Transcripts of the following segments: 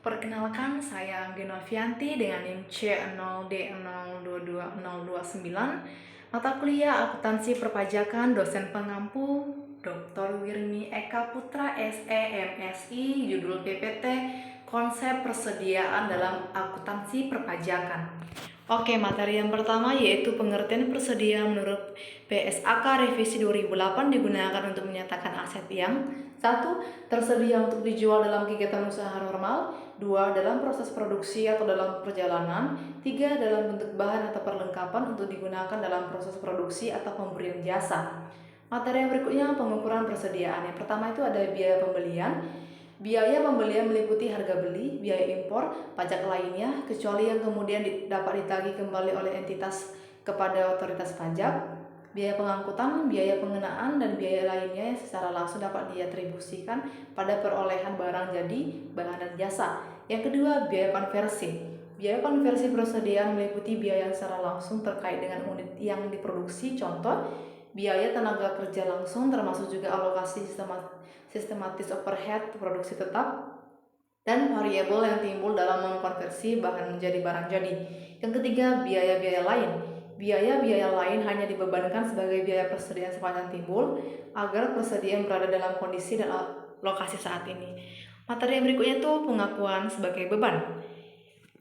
Perkenalkan, saya Genovianti dengan NIM C0D022029, mata kuliah Akuntansi Perpajakan, dosen pengampu Dr. Wirmi Eka Putra SEMSI, judul PPT Konsep Persediaan dalam Akuntansi Perpajakan. Oke, materi yang pertama yaitu pengertian persediaan menurut PSAK Revisi 2008 digunakan untuk menyatakan aset yang 1. Tersedia untuk dijual dalam kegiatan usaha normal. 2. Dalam proses produksi atau dalam perjalanan. 3. Dalam bentuk bahan atau perlengkapan untuk digunakan dalam proses produksi atau pemberian jasa. Materi yang berikutnya pengukuran persediaan. Yang pertama itu ada biaya pembelian. Biaya pembelian meliputi harga beli, biaya impor, pajak lainnya, kecuali yang kemudian dapat ditagih kembali oleh entitas kepada otoritas pajak. Biaya pengangkutan, biaya pengenaan, dan biaya lainnya yang secara langsung dapat diatribusikan pada perolehan barang jadi, bahan dan jasa. Yang kedua, biaya konversi. Biaya konversi persediaan meliputi biaya yang secara langsung terkait dengan unit yang diproduksi, contoh, biaya tenaga kerja langsung termasuk juga alokasi sistematis overhead produksi tetap, dan variabel yang timbul dalam mengkonversi bahan menjadi barang jadi. Yang ketiga, biaya-biaya lain. Biaya-biaya lain hanya dibebankan sebagai biaya persediaan sepanjang timbul agar persediaan berada dalam kondisi dan lokasi saat ini. Materi yang berikutnya itu pengakuan sebagai beban.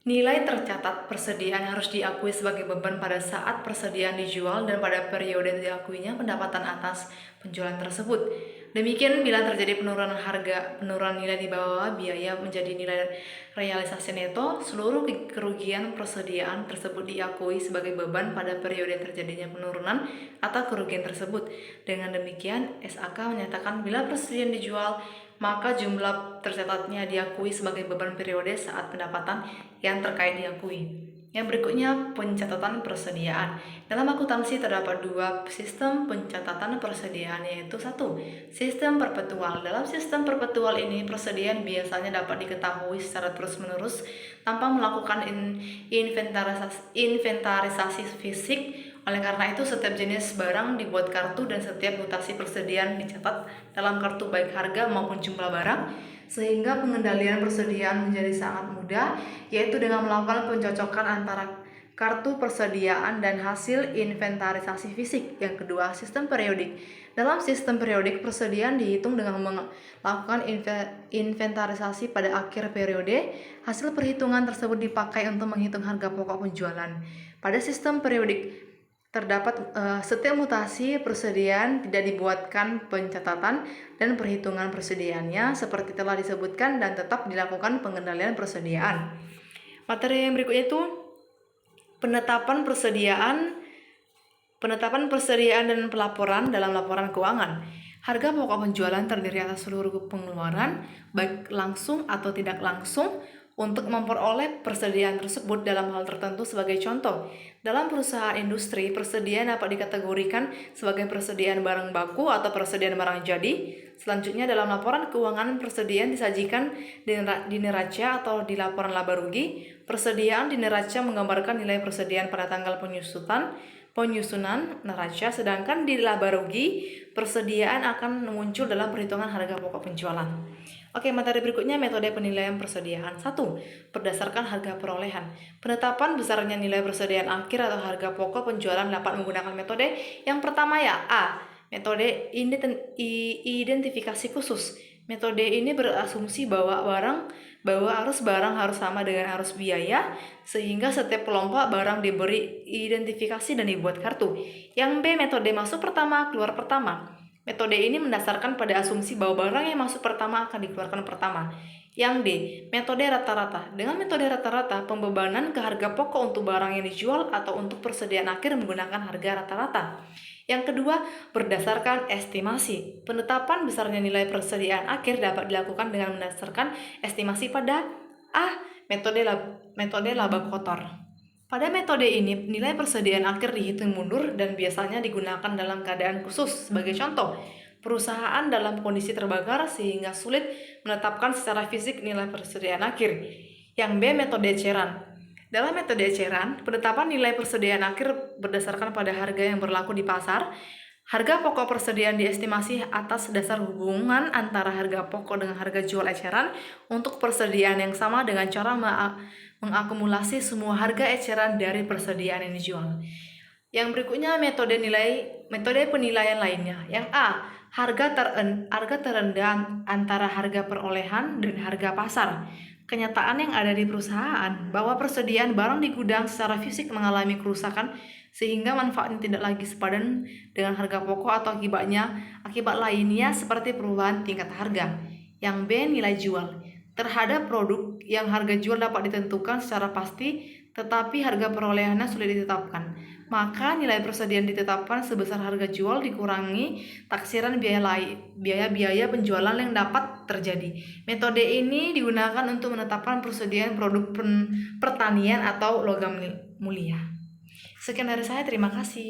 Nilai tercatat persediaan harus diakui sebagai beban pada saat persediaan dijual dan pada periode diakuinya pendapatan atas penjualan tersebut. Demikian bila terjadi penurunan nilai di bawah biaya menjadi nilai realisasi neto, seluruh kerugian persediaan tersebut diakui sebagai beban pada periode terjadinya penurunan atau kerugian tersebut. Dengan demikian, SAK menyatakan bila persediaan dijual, maka jumlah tercatatnya diakui sebagai beban periode saat pendapatan yang terkait diakui. Yang berikutnya, pencatatan persediaan. Dalam akuntansi terdapat dua sistem pencatatan persediaan, yaitu 1. Sistem perpetual. Dalam sistem perpetual ini, persediaan biasanya dapat diketahui secara terus-menerus tanpa melakukan inventarisasi fisik. Oleh karena itu, setiap jenis barang dibuat kartu dan setiap mutasi persediaan dicatat dalam kartu baik harga maupun jumlah barang, sehingga pengendalian persediaan menjadi sangat mudah, yaitu dengan melakukan pencocokan antara kartu persediaan dan hasil inventarisasi fisik. Yang kedua, sistem periodik. Dalam sistem periodik, persediaan dihitung dengan melakukan inventarisasi pada akhir periode. Hasil perhitungan tersebut dipakai untuk menghitung harga pokok penjualan. Pada sistem periodik terdapat setiap mutasi persediaan tidak dibuatkan pencatatan dan perhitungan persediaannya seperti telah disebutkan dan tetap dilakukan pengendalian persediaan. Materi yang berikutnya itu penetapan persediaan dan pelaporan dalam laporan keuangan. Harga pokok penjualan terdiri atas seluruh pengeluaran, baik langsung atau tidak langsung, untuk memperoleh persediaan tersebut dalam hal tertentu. Sebagai contoh, dalam perusahaan industri, persediaan dapat dikategorikan sebagai persediaan barang baku atau persediaan barang jadi. Selanjutnya, dalam laporan keuangan, persediaan disajikan di neraca atau di laporan laba rugi. Persediaan di neraca menggambarkan nilai persediaan pada tanggal penyusunan neraca, sedangkan di laba rugi, persediaan akan muncul dalam perhitungan harga pokok penjualan. Oke, materi berikutnya metode penilaian persediaan. 1. Berdasarkan harga perolehan. Penetapan besarnya nilai persediaan akhir atau harga pokok penjualan dapat menggunakan metode yang pertama ya, A. Metode identifikasi khusus. Metode ini berasumsi bahwa arus barang harus sama dengan arus biaya, sehingga setiap kelompok barang diberi identifikasi dan dibuat kartu. Yang B. Metode masuk pertama, keluar pertama. Metode ini mendasarkan pada asumsi bahwa barang yang masuk pertama akan dikeluarkan pertama. Yang D. Metode rata-rata. Dengan metode rata-rata, pembebanan ke harga pokok untuk barang yang dijual atau untuk persediaan akhir menggunakan harga rata-rata. Yang kedua, berdasarkan estimasi. Penetapan besarnya nilai persediaan akhir dapat dilakukan dengan mendasarkan estimasi pada A. Metode laba kotor. Pada metode ini, nilai persediaan akhir dihitung mundur dan biasanya digunakan dalam keadaan khusus. Sebagai contoh, perusahaan dalam kondisi terbakar sehingga sulit menetapkan secara fisik nilai persediaan akhir. Yang B. Metode eceran. Dalam metode eceran, penetapan nilai persediaan akhir berdasarkan pada harga yang berlaku di pasar. Harga pokok persediaan diestimasi atas dasar hubungan antara harga pokok dengan harga jual eceran untuk persediaan yang sama dengan cara mengakumulasi semua harga eceran dari persediaan yang dijual. Yang berikutnya metode penilaian lainnya. Yang A, harga terendah antara harga perolehan dan harga pasar. Kenyataan yang ada di perusahaan bahwa persediaan barang di gudang secara fisik mengalami kerusakan sehingga manfaatnya tidak lagi sepadan dengan harga pokok atau akibat lainnya seperti perubahan tingkat harga. Yang B, nilai jual. Terhadap produk yang harga jual dapat ditentukan secara pasti tetapi harga perolehannya sulit ditetapkan, maka nilai persediaan ditetapkan sebesar harga jual dikurangi taksiran biaya penjualan yang dapat terjadi. Metode ini digunakan untuk menetapkan persediaan produk pertanian atau logam mulia. Sekian dari saya, terima kasih.